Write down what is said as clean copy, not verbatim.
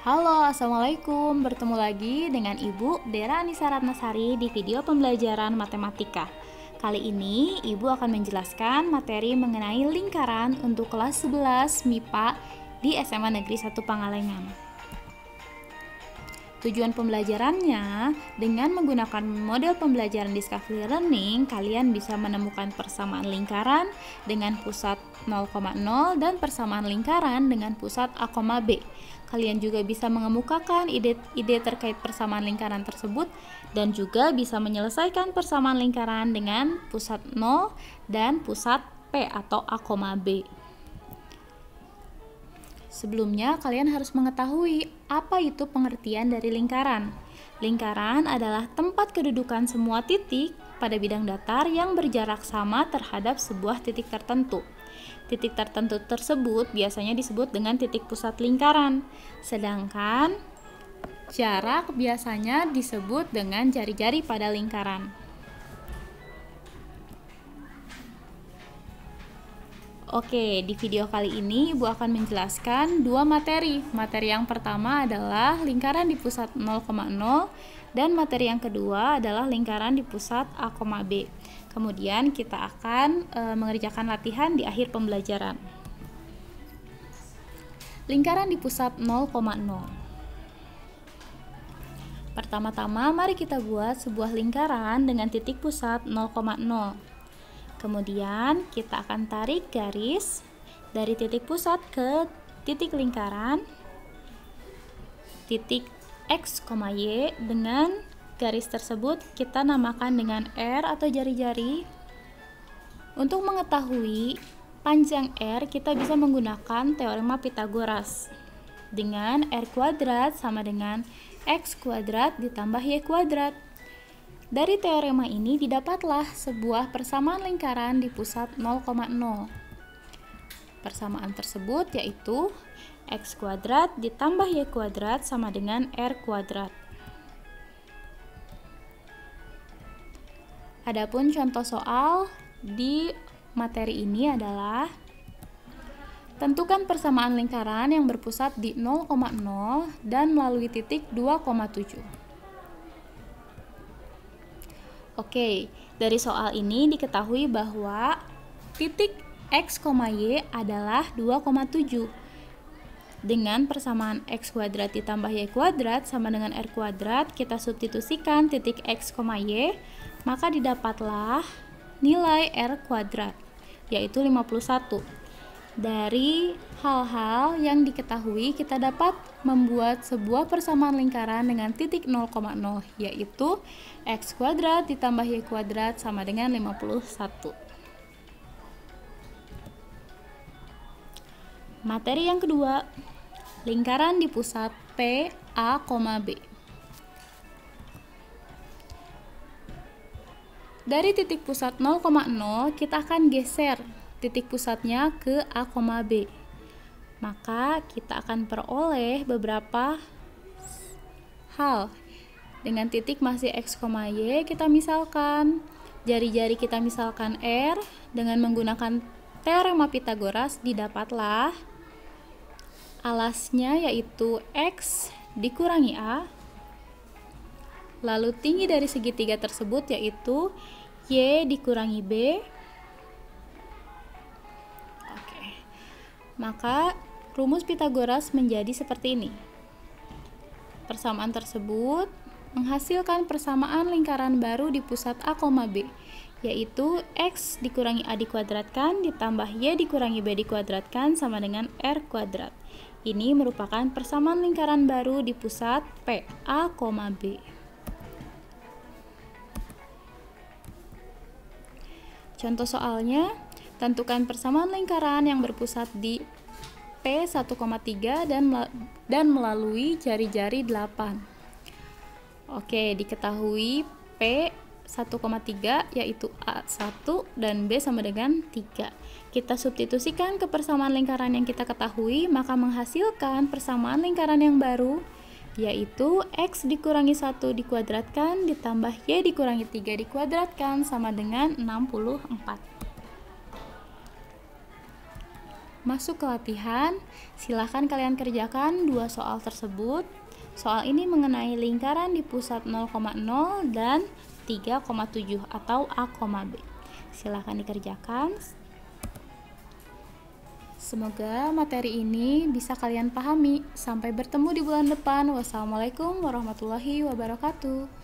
Halo, Assalamualaikum. Bertemu lagi dengan Ibu Dera Anissa Ratnasari di video pembelajaran matematika. Kali ini Ibu akan menjelaskan materi mengenai lingkaran untuk kelas 11 MIPA di SMA Negeri 1 Pangalengan. Tujuan pembelajarannya, dengan menggunakan model pembelajaran Discovery Learning, kalian bisa menemukan persamaan lingkaran dengan pusat 0,0 dan persamaan lingkaran dengan pusat A, B. Kalian juga bisa mengemukakan ide-ide terkait persamaan lingkaran tersebut dan juga bisa menyelesaikan persamaan lingkaran dengan pusat 0 dan pusat P atau A, B. Sebelumnya, kalian harus mengetahui apa itu pengertian dari lingkaran. Lingkaran adalah tempat kedudukan semua titik pada bidang datar yang berjarak sama terhadap sebuah titik tertentu. Titik tertentu tersebut biasanya disebut dengan titik pusat lingkaran, sedangkan jarak biasanya disebut dengan jari-jari pada lingkaran. Oke, di video kali ini Ibu akan menjelaskan dua materi. Materi yang pertama adalah lingkaran di pusat 0,0 dan materi yang kedua adalah lingkaran di pusat A, B. Kemudian kita akan mengerjakan latihan di akhir pembelajaran. Lingkaran di pusat 0,0. Pertama-tama mari kita buat sebuah lingkaran dengan titik pusat 0,0. Kemudian kita akan tarik garis dari titik pusat ke titik lingkaran, titik X, Y, dengan garis tersebut kita namakan dengan R atau jari-jari. Untuk mengetahui panjang R, kita bisa menggunakan teorema Pythagoras dengan R kuadrat sama dengan X kuadrat ditambah Y kuadrat. Dari teorema ini didapatlah sebuah persamaan lingkaran di pusat 0,0. Persamaan tersebut yaitu X kuadrat ditambah Y kuadrat sama dengan R kuadrat. Adapun contoh soal di materi ini adalah tentukan persamaan lingkaran yang berpusat di 0,0 dan melalui titik 2,7. Oke, dari soal ini diketahui bahwa titik X, Y adalah 2,7. Dengan persamaan X kuadrat ditambah Y kuadrat sama dengan R kuadrat, kita substitusikan titik X, Y, maka didapatlah nilai R kuadrat, yaitu 51. Dari hal-hal yang diketahui, kita dapat membuat sebuah persamaan lingkaran dengan titik 0,0, yaitu X kuadrat ditambah Y kuadrat sama dengan 51. Materi yang kedua, lingkaran di pusat P, A, B. Dari titik pusat 0,0, kita akan geser titik pusatnya ke A, B. Maka kita akan peroleh beberapa hal. Dengan titik masih X, Y, kita misalkan jari-jari kita misalkan R. Dengan menggunakan teorema Pythagoras didapatlah alasnya yaitu X dikurangi A. Lalu tinggi dari segitiga tersebut yaitu Y dikurangi B. Maka rumus Pythagoras menjadi seperti ini. Persamaan tersebut menghasilkan persamaan lingkaran baru di pusat A, B, yaitu X dikurangi A dikuadratkan ditambah Y dikurangi B dikuadratkan sama dengan R kuadrat. Ini merupakan persamaan lingkaran baru di pusat P, A, B. Contoh soalnya, tentukan persamaan lingkaran yang berpusat di P 1,3 dan melalui jari-jari 8. Oke, diketahui P 1,3 yaitu A1 dan B sama dengan 3. Kita substitusikan ke persamaan lingkaran yang kita ketahui, maka menghasilkan persamaan lingkaran yang baru yaitu X dikurangi 1 dikuadratkan ditambah Y dikurangi 3 dikuadratkan sama dengan 64. Masuk ke latihan, silahkan kalian kerjakan dua soal tersebut. Soal ini mengenai lingkaran di pusat 0,0 dan 3,7 atau A, B. Silahkan dikerjakan. Semoga materi ini bisa kalian pahami. Sampai bertemu di bulan depan. Wassalamualaikum warahmatullahi wabarakatuh.